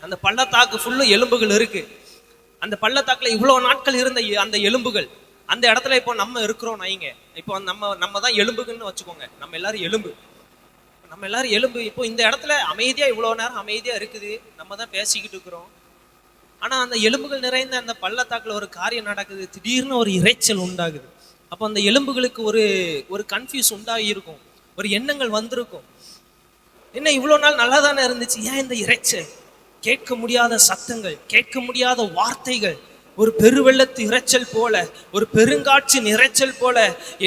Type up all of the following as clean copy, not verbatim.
அந்த பள்ளத்தாக்கு ஃபுல்லும் எலும்புகள் இருக்கு. அந்த பள்ளத்தாக்குல இவ்வளவு நாட்கள் இருந்த அந்த எலும்புகள் அந்த இடத்துல இப்போ நம்ம இருக்கிறோம் வைங்க. இப்போ நம்ம தான் எலும்புகள்னு வச்சுக்கோங்க. நம்ம எல்லாரும் எலும்பு. இப்போ இந்த இடத்துல அமைதியா இவ்வளவு நேரம் அமைதியா இருக்குது, நம்ம தான் பேசிக்கிட்டு இருக்கிறோம். ஆனா அந்த எலும்புகள் நிறைந்த அந்த பள்ளத்தாக்குல ஒரு காரியம் நடக்குது. திடீர்னு ஒரு இரைச்சல் உண்டாகுது. அப்போ அந்த எலும்புகளுக்கு ஒரு கன்ஃபியூஸ் உண்டாகி இருக்கும், ஒரு எண்ணங்கள் வந்திருக்கும். என்ன இவ்வளவு நாள் நல்லா தானே இருந்துச்சு, ஏன் இந்த இரைச்சல்? கேட்க முடியாத சத்தங்கள், கேட்க முடியாத வார்த்தைகள், ஒரு பெருவெள்ளத்து இரைச்சல் போல, ஒரு பெருங்காற்றின் இரைச்சல் போல.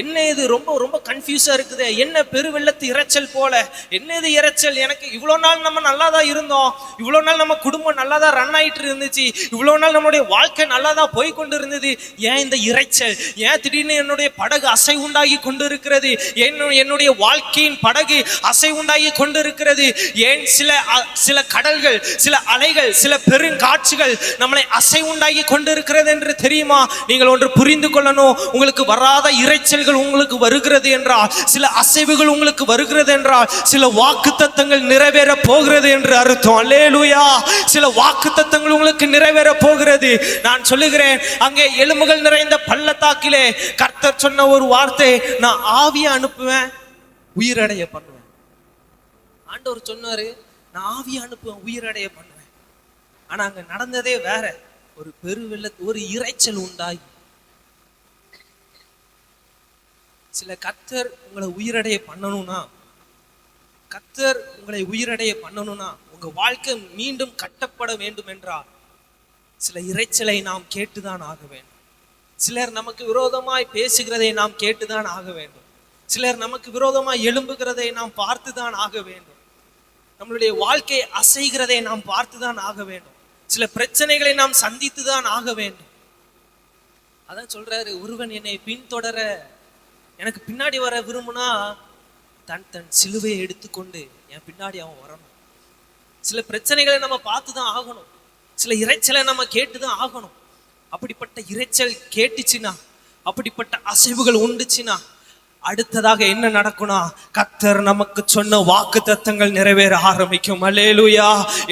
என்ன இது ரொம்ப ரொம்ப கன்ஃபியூஸா இருக்குது. என்ன பெருவெள்ளத்து இரைச்சல் போல, என்ன இது இரைச்சல்? எனக்கு இவ்வளவு நாள் நம்ம நல்லா தான் இருந்தோம், இவ்வளவு நாள் நம்ம குடும்பம் நல்லா தான் ரன் ஆயிட்டு இருந்துச்சு, இவ்வளவு நாள் நம்மளுடைய வாழ்க்கை நல்லா தான் போய் கொண்டு இருந்தது, ஏன் இந்த இரைச்சல்? ஏன் திடீர்னு என்னுடைய படகு அசை உண்டாகி கொண்டு இருக்கிறது? என்னுடைய வாழ்க்கையின் படகு அசை உண்டாகி கொண்டு இருக்கிறது? ஏன் சில கடல்கள், சில அலைகள், சில பெருங்காட்சிகள் நம்மளை அசை உண்டாகி கொண்டு இருக்கிறது என்று தெரியுமா? நீங்கள் ஒன்று புரிந்து கொள்ளணும். உங்களுக்கு வராத இரைச்சல்கள் உங்களுக்கு வருகிறது என்றால், சில அசைவுகள் உங்களுக்கு வருகிறது என்றால், சில வாக்குத்தத்தங்கள் நிறைவேற போகிறது என்று அர்த்தம். அல்லேலூயா! சில வாக்குத்தத்தங்கள் உங்களுக்கு நிறைவேற போகிறது. நான் சொல்லுகிறேன், அங்கே எலும்புகள் நிறைந்த பள்ளத்தாக்கிலே கர்த்தர் சொன்ன ஒரு வார்த்தை, நான் ஆவியை அனுப்புவேன், உயிரடைய பண்ணுவேன். ஆண்டவர் சொன்னாரு, நான் ஆவியை அனுப்புவேன், உயிரடைய பண்ணுவேன். ஆனா அங்க நடந்ததே வேற. ஒரு ஒரு இரைச்சல் உண்டாகி, சில கர்த்தர் உங்களை உயிரடைய பண்ணணும்னா, உங்க வாழ்க்கை மீண்டும் கட்டப்பட வேண்டும் என்றால் சில இரைச்சலை நாம் கேட்டுதான் ஆக வேண்டும். சிலர் நமக்கு விரோதமாய் பேசுகிறதை நாம் கேட்டுதான் ஆக வேண்டும். சிலர் நமக்கு விரோதமாய் எழும்புகிறதை நாம் பார்த்துதான் ஆக வேண்டும். நம்மளுடைய வாழ்க்கை அசைகிறதை நாம் பார்த்துதான் ஆக வேண்டும். சில பிரச்சனைகளை நாம் சந்தித்துதான் ஆக வேண்டும். அதான் சொல்றாரு, ஒருவன் என்னை பின்தொடர, எனக்கு பின்னாடி வர விரும்புனா தன் சிலுவையை எடுத்துக்கொண்டு என் பின்னாடி அவன் வரணும். சில பிரச்சனைகளை நம்ம பார்த்துதான் ஆகணும். சில இரைச்சலை நம்ம கேட்டுதான் ஆகணும். அப்படிப்பட்ட இரைச்சல் கேட்டுச்சுன்னா, அப்படிப்பட்ட அசைவுகள் உண்டுச்சுன்னா, அடுத்ததாக என்ன நடக்கும்னா, கர்த்தர் நமக்கு சொன்ன வாக்குத்தத்தங்கள் நிறைவேற ஆரம்பிக்கும். அல்லேலூயா!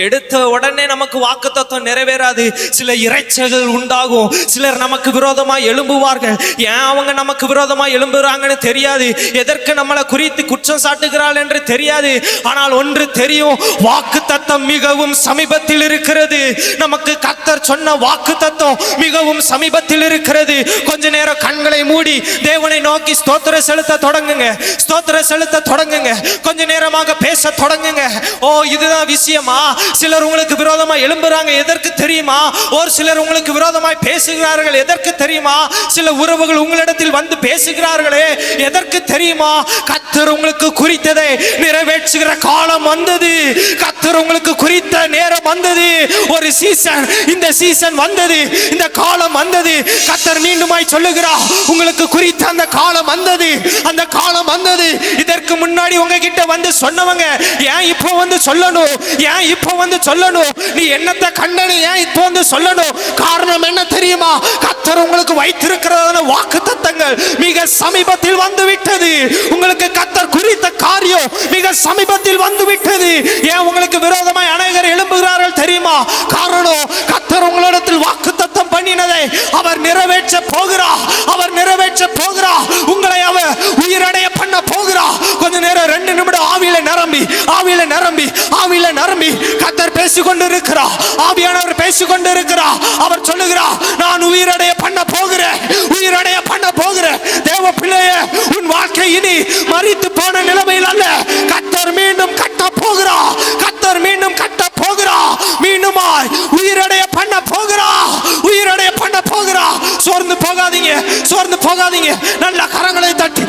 எடுத்த உடனே நமக்கு வாக்குத்தத்தம் நிறைவேறாது. சில இரைச்சல்கள் உண்டாகும். சிலர் நமக்கு விரோதமாய் எழும்புவார்கள். ஏன் அவங்க நமக்கு விரோதமாய் எழும்புறாங்கன்னு தெரியாது. எதற்கு நம்மளை குறித்து குற்றம் சாட்டுகிறாள் என்று தெரியாது. ஆனால் ஒன்று தெரியும், வாக்குத்தத்தம் மிகவும் சமீபத்தில் இருக்கிறது. நமக்கு கர்த்தர் சொன்ன வாக்குத்தத்தம் மிகவும் சமீபத்தில் இருக்கிறது. கொஞ்ச நேரம் கண்களை மூடி தேவனை நோக்கி ஸ்தோத்திர செலுத்த தொடங்குங்க. கொஞ்ச நேரமாக பேச தொடங்குங்க. ஓ, இதுதான் விஷயமா? சிலர் உங்களுக்கு விரோதமா எழும்புறாங்க, எதற்கு தெரியுமா? ஒரு சிலர் உங்களுக்கு விரோதமாய் பேசுகிறார்கள், எதற்கு தெரியுமா? சில உறவுகள் உங்களிடத்தில் வந்து பேசுகிறார்களே, எதற்கு தெரியுமா? கர்த்தர் உங்களுக்கு குறித்ததை நிறைவேற்றுகிற காலம் வந்தது. கர்த்தர் உங்களுக்கு குறித்த நேரம் வந்தது. ஒரு சீசன், இந்த சீசன் வந்தது, இந்த காலம் வந்தது. கர்த்தர் மீண்டுமாய் சொல்லுகிறார், உங்களுக்கு குறித்த அந்த காலம் வந்தது, அந்த காலம் வந்தது. இதற்கு முன்னாடி உங்ககிட்ட வந்து சொன்னவங்க ஏன் இப்போ வந்து சொல்லணும்? ஏன் இப்போ வந்து சொல்லணும்? நீ என்னத்தை கண்டனு ஏன் இப்போ வந்து சொல்லணும்? காரணம் என்ன தெரியுமா? கர்த்தர் உங்களுக்கு வைத்திருக்கிற வாக்குத்தத்தங்கள் மிக சமீபத்தில் வந்து விட்டது. உங்களுக்கு கர்த்தர் குறித்த காரியம் மிக சமீபத்தில் வந்து விட்டது. ஏன் உங்களுக்கு விரோதமாய் அநேகர் எழும்புகிறார்கள் தெரியுமா? காரணம், கர்த்தர் உங்களிடத்தில் வாக்குத்தத்தம் பண்ணினதை அவர் நிறைவேற்ற போகிறார். உங்களை அவர் உயிரடைய பண்ண போகிறார். கொஞ்ச நேரம் 2 நிமிடம் ஆவியில நிரம்பி கர்த்தர் பேசிக்கொண்டு இருக்கிறார். ஆவியானவர் பேசிக்கொண்டு இருக்கிறார். அவர் சொல்லுகிறார், நான் உயிரடைய பண்ண போகிறேன். தேவ பிள்ளையே, உன் வாழ்க்கை இனி மரித்து போன நிலைமையில் அல்ல. கர்த்தர் மீண்டும் கட்ட போகிறார். மீண்டுமாய் உயிரடைய பண்ண போகிறார். சோர்ந்து போகாதீங்க. நல்ல கரங்களை தட்டி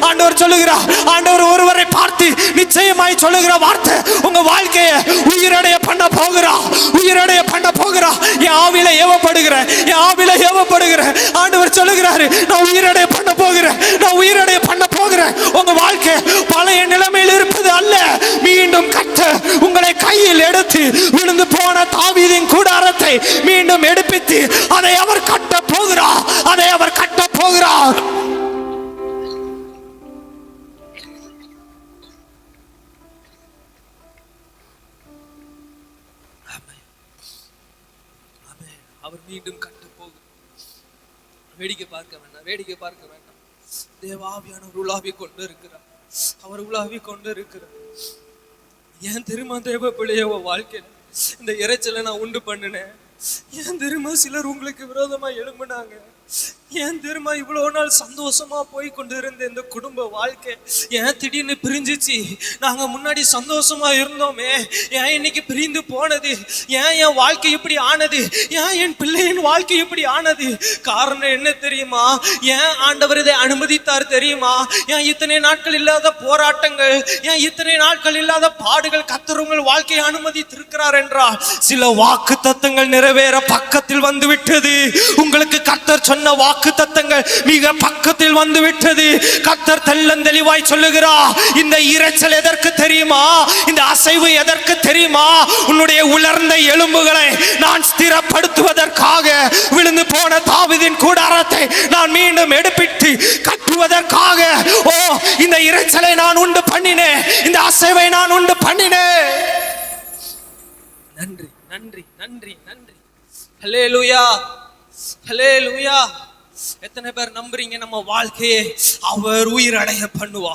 ஆண்டவர் சொல்லுகிறார். ஆண்டவர் ஒருவரை பார்த்து நிச்சயமாய் சொல்லுகிற வார்த்தை, உங்க வாழ்க்கையை உயிரடைய பண்ண போகிறார். என் ஆவியில ஏவப்படுகிறேன். ஆண்டவர் சொல்லுகிறாரு, நான் உயிரடைய பண்ண போகிறேன். உங்க வாழ்க்கை பழைய நிலைமையில் இருப்பது அல்ல. மீண்டும் கர்த்தர் உங்களை கையில் எடுத்து விழுந்து போன தாவீதின் கூடாரத்தை மீண்டும் எடுப்பித்து அதை அவர் கட்ட போகிறார். அவர் மீண்டும் கட்ட போகுது. வேடிக்கை பார்க்க வேண்டாம், வேடிக்கை பார்க்க வேண்டாம். தேவாவியானவர் உலாவி கொண்டு இருக்கிறார், அவர் உலாவி கொண்டு இருக்கிறார். ஏன் தெரியுமா தேவ பிள்ளைய வாழ்க்கையில இந்த இறைச்சலை நான் உண்டு பண்ணினேன்? ஏன் தெரியுமா சிலர் உங்களுக்கு விரோதமா எழும்புனாங்க? ஏன் தெரியுமா இவ்வளவு நாள் சந்தோஷமா போய் கொண்டு இருந்த இந்த குடும்ப வாழ்க்கை ஏன் திடீர்னு பிரிஞ்சிச்சு? நாங்க முன்னாடி சந்தோஷமா இருந்தோமே, ஏன் இன்னைக்கு பிரிந்து போனது? ஏன் என் வாழ்க்கை இப்படி ஆனது? ஏன் என் பிள்ளையின் வாழ்க்கை இப்படி ஆனது? காரணம் என்ன தெரியுமா? ஏன் ஆண்டவர் இதை அனுமதித்தார் தெரியுமா? ஏன் இத்தனை நாட்கள் இல்லாத போராட்டங்கள், ஏன் இத்தனை நாட்கள் இல்லாத பாடுகள் கர்த்தர் உங்கள் வாழ்க்கையை அனுமதித்திருக்கிறார் என்றால் சில வாக்கு தத்தங்கள் நிறைவேற பக்கத்தில் வந்து விட்டது. உங்களுக்கு கர்த்தர் சொன்ன வாக்கு தத்தங்கள் மிக பக்கத்தில் வந்து விட்டது. கர்த்தர் தெளிவாய் சொல்லுகிறார், இந்த இரைச்சல் எதற்கு தெரியுமா? இந்த அசைவு எதற்கு தெரியுமா? உன்னுடைய உலர்ந்த எலும்புகளை நான் ஸ்திரப்படுத்துவதற்காக, விழுந்து போன தாவீதின் கூடாரத்தை நான் மீண்டும் எடுப்பிட்டு கட்டுவதற்காக. ஓ, இந்த இரைச்சலை நான் உண்டு பண்ணினேன், இந்த அசைவை நான் உண்டு பண்ணினேன். நன்றி நன்றி நன்றி நன்றி. ஹல்லேலூயா ஹல்லேலூயா. எத்தனை பேர் நம்புறீங்க நம்ம வாழ்க்கையை அவர் உயிரடைய பண்ணுவா,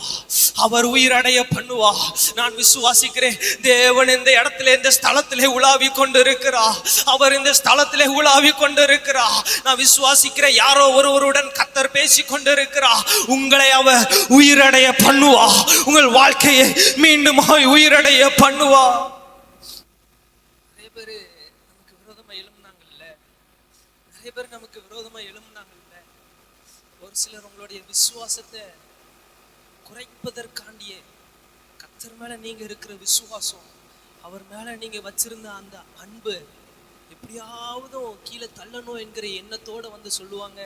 அவர் உயிரடைய பண்ணுவா? நான் விசுவாசிக்கிறேன். தேவன் இந்த இடத்துல இந்த ஸ்தலத்திலே உலாவி கொண்டு இருக்கிறா, அவர் இந்த ஸ்தலத்திலே உலாவி கொண்டு இருக்கிறா. நான் விசுவாசிக்கிறேன், யாரோ ஒருவருடன் கர்த்தர் பேசி கொண்டு இருக்கிறா. உங்களை அவர் உயிரடைய பண்ணுவா, உங்கள் வாழ்க்கையை மீண்டும் உயிரடைய பண்ணுவா. நிறைய பேர் நமக்கு விரோதமா எழும்புனாங்கல்ல, நிறைய பேர் நமக்கு விரோதமா எழும்புனாங்கல்ல. ஒரு சிலர் உங்களுடைய விசுவாசத்தை குறைப்பதற்காண்டியே, கர்த்தர் மேல நீங்க இருக்கிற விசுவாசம், அவர் மேல நீங்க வச்சிருந்த அந்த அன்பு எப்படியாவது கீழே தள்ளணும் என்கிற எண்ணத்தோட வந்து சொல்லுவாங்க,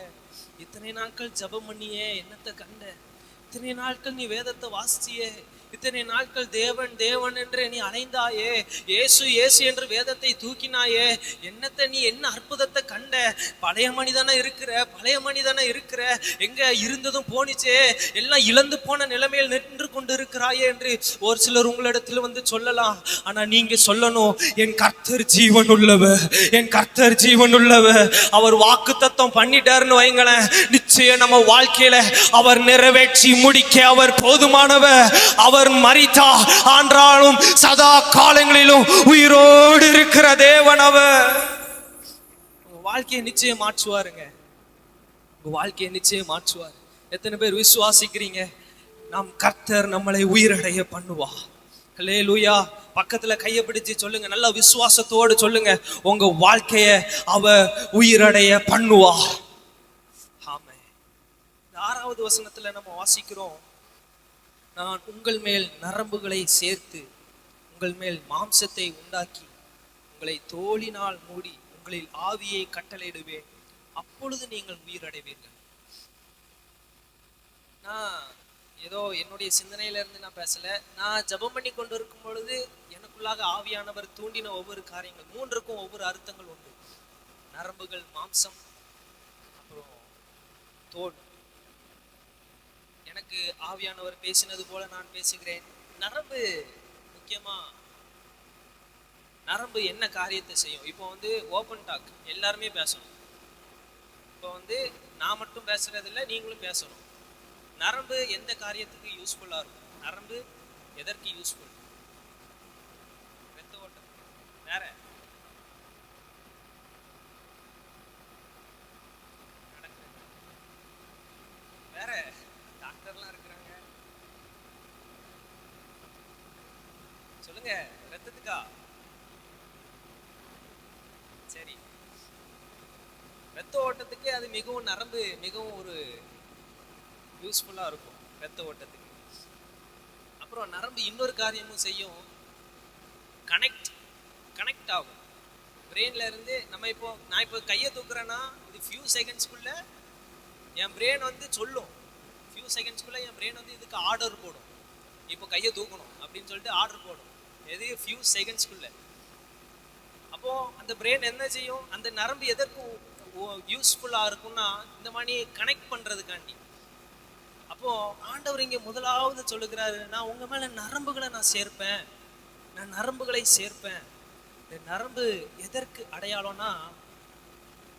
இத்தனை நாட்கள் ஜெபம் பண்ணியே என்னத்தை கண்ட? இத்தனை நாட்கள் நீ வேதத்தை வாசிச்சியே, இத்தனை நாட்கள் தேவன் தேவன் என்று நீ அலைந்தாயே, இயேசு இயேசு என்று வேதத்தை தூக்கினாயே, என்னத்தை நீ என்ன அற்புதத்தை கண்ட? பழைய மனிதனா இருக்கிற, பழைய மனிதனா இருக்கிற, எங்க இருந்ததும் போனிச்சே, எல்லாம் இழந்து போன நிலைமையில் நின்று கொண்டு இருக்கிறாயே என்று ஒரு சிலர் உங்களிடத்தில் வந்து சொல்லலாம். ஆனா நீங்க சொல்லணும், என் கர்த்தர் ஜீவன் உள்ளவர், என் கர்த்தர் ஜீவன் உள்ளவர். அவர் வாக்குத்தத்தம் பண்ணிட்டாருன்னு வைங்களேன், நிச்சயம் நம்ம வாழ்க்கையில அவர் நிறைவேற்றி முடிக்க அவர் போதுமானவர். அவர் மரித்தா ஆன்றாலும் சதா காலங்களிலும் உயிரோடு இருக்கிற தேவன் அவர். உங்க வாழ்க்கையை நிச்சயம் மாற்றுவாருங்க, உங்க வாழ்க்கையை நிச்சயம் மாற்றுவார். எத்தனை பேர் விசுவாசிக்கிறீங்க நம் கர்த்தர் நம்மளை உயிரடைய பண்ணுவா? ஹல்லேலூயா. பக்கத்துல கையை பிடிச்சு சொல்லுங்க, நல்ல விசுவாசத்தோடு சொல்லுங்க, உங்க வாழ்க்கைய அவ உயிரடைய பண்ணுவா. ஆமென். 6வது வசனத்துல நம்ம வாசிக்கிறோம், நான் உங்கள் மேல் நரம்புகளை சேர்த்து உங்கள் மேல் மாம்சத்தை உண்டாக்கி உங்களை தோலினால் மூடி உங்களில் ஆவியை கட்டளையிடுவேன், அப்பொழுது நீங்கள் உயிரடைவீர்கள். நான் ஏதோ என்னுடைய சிந்தனையில இருந்து நான் பேசல. நான் ஜெபம் பண்ணி கொண்டு இருக்கும் பொழுது எனக்குள்ளாக ஆவியானவர் தூண்டின ஒவ்வொரு காரியங்கள், 3க்கும் ஒவ்வொரு அர்த்தங்கள் உண்டு. நரம்புகள், மாம்சம், அப்புறம் தோல். எனக்கு ஆவியானவர் பேசினது போல நான் பேசுகிறேன். நரம்பு முக்கியமா, நரம்பு என்ன காரியத்தை செய்யும்? இப்போ வந்து ஓப்பன் டாக், எல்லாருமே பேசணும். இப்போ வந்து நான் மட்டும் பேசுறது இல்லை, நீங்களும் பேசணும். நரம்பு எந்த காரியத்துக்கு யூஸ்ஃபுல்லா இருக்கும்? நரம்பு எதற்கு யூஸ்ஃபுல்? ரத்த ஓட்டம். வேற வேற டாக்டர்லாம் இருக்கிறாங்க, சொல்லுங்க. ரத்தத்துக்கா? சரி, ரத்த ஓட்டத்துக்கு அது மிகவும், நரம்பு மிகவும் ஒரு யூஸ்ஃபுல்லா இருக்கும் ரத்த ஓட்டத்துக்கு. அப்புறம் நரம்பு இன்னொரு காரியமும் செய்யும், கனெக்ட் ஆகும் பிரெயின்ல இருந்து. நான் இப்போ கையை தூக்குறேன்னா இது ஃபியூ செகண்ட்ஸ்க்குள்ள என் பிரெயின் வந்து சொல்லும், ஃபியூ செகண்ட்ஸ்க்குள்ள என் பிரெயின் வந்து இதுக்கு ஆர்டர் போடும், இப்போ கையை தூக்கணும் அப்படின்னு சொல்லிட்டு ஆர்டர் போடும். எது? ஃபியூ செகண்ட்ஸ்க்குள்ள. அப்போ அந்த பிரெயின் என்ன செய்யும்? அந்த நரம்பு எதற்கு யூஸ்ஃபுல்லா இருக்கும்னா இந்த மாதிரி கனெக்ட் பண்றதுக்காண்டி. அப்போ ஆண்டவர் இங்க முதலாவது சொல்லுகிறாரு, நான் உங்க மேல நரம்புகளை நான் சேர்ப்பேன், நான் நரம்புகளை சேர்ப்பேன். இந்த நரம்பு எதற்கு அடையாளம்னா,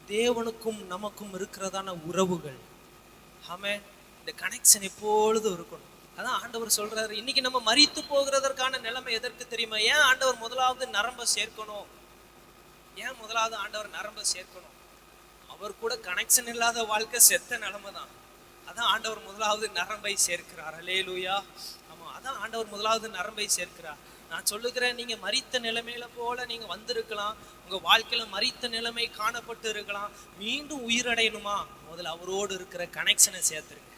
தேவனுக்கும் நமக்கும் இருக்கிறதான உறவுகள். ஆமே, இந்த கனெக்ஷன் எப்பொழுதும் இருக்கணும். அதான் ஆண்டவர் சொல்றாரு, இன்னைக்கு நம்ம மரித்து போகிறதற்கான நிலைமை எதற்கு தெரியுமா? ஏன் ஆண்டவர் முதலாவது நரம்ப சேர்க்கணும்? ஏன் முதலாவது ஆண்டவர் நரம்ப சேர்க்கணும்? அவர் கூட கனெக்ஷன் இல்லாத வாழ்க்கை செத்த நிலைமை தான். அதான் ஆண்டவர் முதலாவது நரம்பை சேர்க்கிறார். அல்லேலூயா. ஆமா, அதான் ஆண்டவர் முதலாவது நரம்பை சேர்க்கிறார். நான் சொல்லுகிறேன், நீங்க மரித்த நிலைமையில போல நீங்க வந்திருக்கலாம், உங்க வாழ்க்கையில மரித்த நிலைமை காணப்பட்டு இருக்கலாம். மீண்டும் உயிரடையணுமா? முதல்ல அவரோடு இருக்கிற கனெக்ஷனை சேர்த்துருங்க,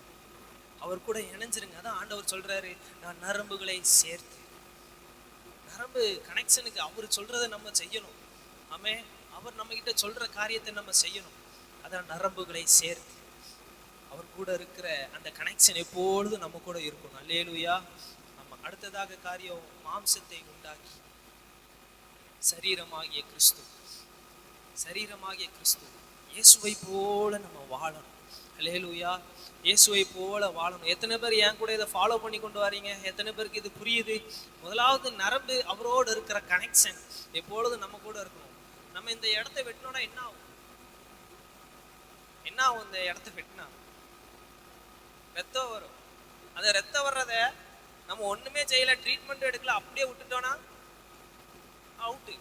அவர் கூட இணைஞ்சிருங்க. அதான் ஆண்டவர் சொல்றாரு, நான் நரம்புகளை சேர்த்து. நரம்பு கனெக்ஷனுக்கு அவர் சொல்றதை நம்ம செய்யணும். ஆமே, அவர் நம்ம கிட்ட சொல்ற காரியத்தை நம்ம செய்யணும். அதான் நரம்புகளை சேர்த்து அவர் கூட இருக்கிற அந்த கனெக்ஷன் எப்பொழுதும் நம்ம கூட இருக்கணும். அல்லேலூயா. நம்ம அடுத்ததாக காரியம், மாம்சத்தை உண்டாக்கி சரீரமாகிய கிறிஸ்து, சரீரமாகிய கிறிஸ்து இயேசுவை போல நம்ம வாழணும். அல்லேலூயா. இயேசுவை போல வாழணும். எத்தனை பேர் என் கூட இதை ஃபாலோ பண்ணி கொண்டு வரீங்க? எத்தனை பேருக்கு இது புரியுது? முதலாவது நரம்பு, அவரோடு இருக்கிற கனெக்ஷன் எப்பொழுதும் நம்ம கூட இருக்கணும். நம்ம இந்த இடத்த வெட்டினோம்னா என்ன ஆகும்? என்ன ஆகும்? இந்த இடத்த வெட்டினா ரத்தம் வரும். அந்த ரத்தம் வர்றத நம்ம ஒண்ணுமே செய்யல, ட்ரீட்மெண்ட் எடுக்கல, அப்படியே விட்டுட்டோம்னா அவுட்டு.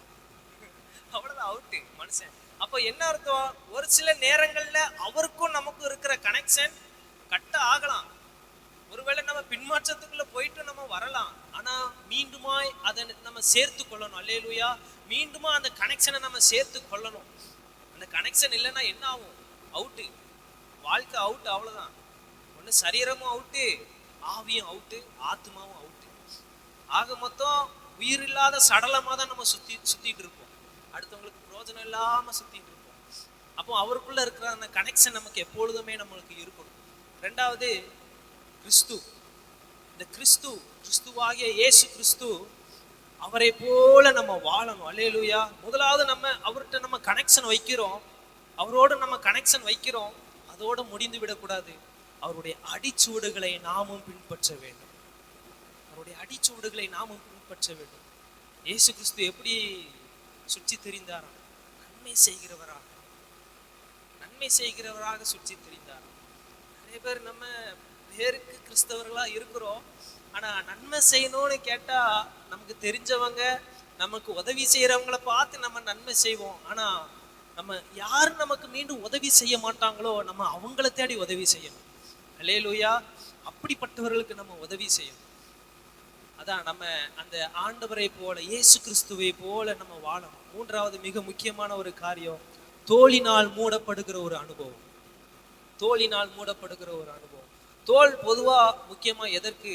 அவ்வளவுதான், அவுட்டு மனுஷன். அப்போ என்ன அர்த்தம்? ஒரு சில நேரங்கள்ல அவருக்கும் நமக்கும் இருக்கிற கனெக்ஷன் கட்ட ஆகலாம். ஒருவேளை நம்ம பின்மாற்றத்துக்குள்ள போயிட்டு நம்ம வரலாம். ஆனா மீண்டுமாய் அதை நம்ம சேர்த்து கொள்ளணும். அல்லேலூயா. மீண்டுமா அந்த கனெக்ஷனை நம்ம சேர்த்து கொள்ளணும். அந்த கனெக்ஷன் இல்லைன்னா என்ன ஆகும்? அவுட்டு, வாழ்க்கை அவுட்டு. அவ்வளவுதான். ஒண்ணு சரீரமும் அவுட்டு, ஆவியும் அவுட்டு, ஆத்மாவும் அவுட்டு. ஆக மொத்தம் உயிர் இல்லாத சடலமா தான் நம்ம சுத்திட்டு இருப்போம். அடுத்தவங்களுக்கு பிரோஜனம் இல்லாம சுத்திட்டு இருப்போம். அப்போ அவருக்குள்ள இருக்கிற அந்த கனெக்ஷன் நமக்கு எப்பொழுதுமே நம்மளுக்கு இருக்கணும். ரெண்டாவது, கிறிஸ்து. இந்த கிறிஸ்துவாகிய இயேசு கிறிஸ்து, அவரை போல நம்ம வாழணும். அல்லேலூயா. முதலாவது நம்ம அவர்கிட்ட நம்ம கனெக்ஷன் வைக்கிறோம், அவரோடு நம்ம கனெக்ஷன் வைக்கிறோம். அதோடு முடிந்து விடக்கூடாது. அவருடைய அடிச்சுவடுகளை நாமும் பின்பற்ற வேண்டும். அவருடைய அடிச்சுவடுகளை நாமும் பின்பற்ற வேண்டும். இயேசு கிறிஸ்து எப்படி சுற்றி தெரிந்தாராம்? நன்மை செய்கிறவராக, நன்மை செய்கிறவராக சுற்றி தெரிந்தார். நிறைய பேர் நம்ம பேருக்கு கிறிஸ்தவர்களா இருக்கிறோம், ஆனா நன்மை செய்யணும்னு கேட்டா நமக்கு தெரிஞ்சவங்க, நமக்கு உதவி செய்யறவங்களை பார்த்து நம்ம நன்மை செய்வோம். ஆனா நம்ம யாரு நமக்கு மீண்டும் உதவி செய்ய மாட்டாங்களோ நம்ம அவங்கள தேடி உதவி செய்யணும். அல்லேலூயா. அப்படிப்பட்டவர்களுக்கு நம்ம உதவி செய்யணும். அதான் நம்ம அந்த ஆண்டவரை போல, இயேசு கிறிஸ்துவை போல நம்ம வாழணும். மூன்றாவது மிக முக்கியமான ஒரு காரியம், தோலினால் மூடப்படுகிற ஒரு அனுபவம். தோலினால் மூடப்படுகிற ஒரு அனுபவம். தோல் பொதுவா முக்கியமா எதற்கு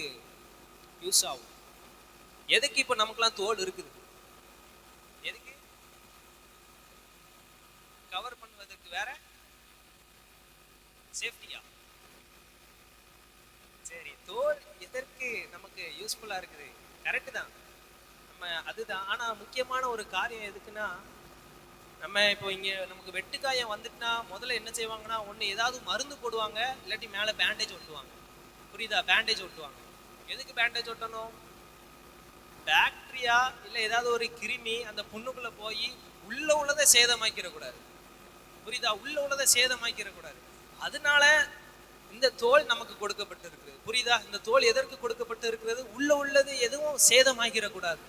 யூஸ் ஆகும்? எதுக்கு இப்ப நமக்கெல்லாம் தோல் இருக்குது? எதுக்கு? கவர் பண்ணுவதற்கு, வேற சேஃப்டியா? சரி, தோல் எதற்கு நமக்கு யூஸ்ஃபுல்லா இருக்குது? கரெக்ட் தான், நம்ம அதுதான். ஆனா முக்கியமான ஒரு காரியம் எதுக்குன்னா, நம்ம இப்போ இங்க நமக்கு வெட்டுக்காயம் வந்துட்டுனா முதல்ல என்ன செய்வாங்கன்னா, ஒண்ணு ஏதாவது மருந்து போடுவாங்க, இல்லாட்டி மேல பேண்டேஜ் ஒட்டுவாங்க. புரியுதா? பேண்டேஜ் ஒட்டுவாங்க. எதுக்கு பேண்டேஜ் ஒட்டணும்? பாக்டீரியா இல்ல ஏதாவது ஒரு கிருமி அந்த புண்ணுக்குள்ள போய் உள்ள உள்ளதை சேதமாக்கிட கூடாது. புரியுதா? உள்ள உள்ளதை சேதமாக்கிட கூடாது. அதனால இந்த தோல் நமக்கு கொடுக்கப்பட்டு இருக்குது. புரியுதா? இந்த தோல் எதற்கு கொடுக்கப்பட்டு இருக்கிறது? உள்ள உள்ளது எதுவும் சேதமாகிற கூடாது.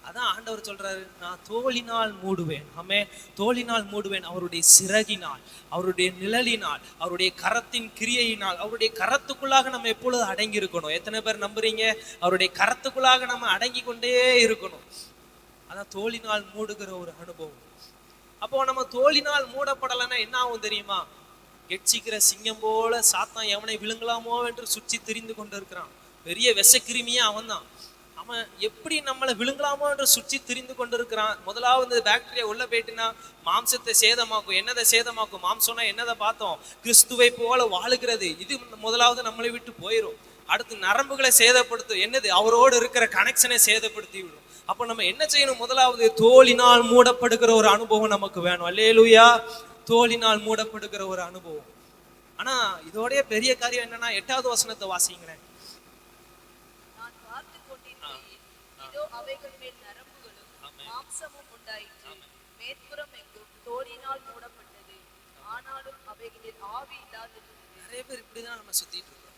அதான் ஆண்டவர் சொல்றாரு, நான் தோலினால் மூடுவேன். ஆமே, தோலினால் மூடுவேன். அவருடைய சிறகினால், அவருடைய நிழலினால், அவருடைய கரத்தின் கிரியையினால், அவருடைய கரத்துக்குள்ளாக நம்ம எப்பொழுது அடங்கி இருக்கணும். எத்தனை பேர் நம்புறீங்க? அவருடைய கரத்துக்குள்ளாக நம்ம அடங்கி கொண்டே இருக்கணும். அதான் தோலினால் மூடுகிற ஒரு அனுபவம். அப்போ நம்ம தோலினால் மூடப்படலைன்னா என்ன ஆகும் தெரியுமா? கெட்சிக்கிற சிங்கம் போல சாத்தான் எவனை விழுங்கலாமோ என்று சுற்றி திரிந்து கொண்டு இருக்கிறான். பெரிய விஷக்கிருமியே அவன் தான். அவன் எப்படி நம்மளை விழுங்கலாமோ என்று சுற்றி திரிந்து கொண்டு இருக்கிறான். முதலாவது பாக்டீரியா உள்ள போயிட்டுனா மாம்சத்தை சேதமாக்கும். என்னதை சேதமாக்கும்? மாம்சம்னா என்னதை பார்த்தோம்? கிறிஸ்துவை போல வாழுகிறது. இது முதலாவது நம்மளை விட்டு போயிடும். அடுத்து நரம்புகளை சேதப்படுத்தும். என்னது? அவரோடு இருக்கிற கனெக்ஷனை சேதப்படுத்தி விடும். அப்போ நம்ம என்ன செய்யணும்? முதலாவது தோலினால் மூடப்படுகிற ஒரு அனுபவம் நமக்கு வேணும். அல்லேலூயா. தோலினால் மூடப்படுகிற ஒரு அனுபவம். ஆனா இதோடைய பெரிய காரியம் என்னன்னா, 8வது வசனத்தை வாசிங்களேன். நான் பார்த்து கொண்டிருக்கிறேன், இதோ அவைகள் மேல் நரம்புகளும் மாம்சமும் உண்டாயிற்று. மேற்புறம் எங்கும் தோலினால் மூடப்பட்டது. அவைகளில் ஆவி இல்லாதிருந்தது. நிறைய பேர் இப்படிதான் நம்ம சுத்திட்டு இருக்கோம்.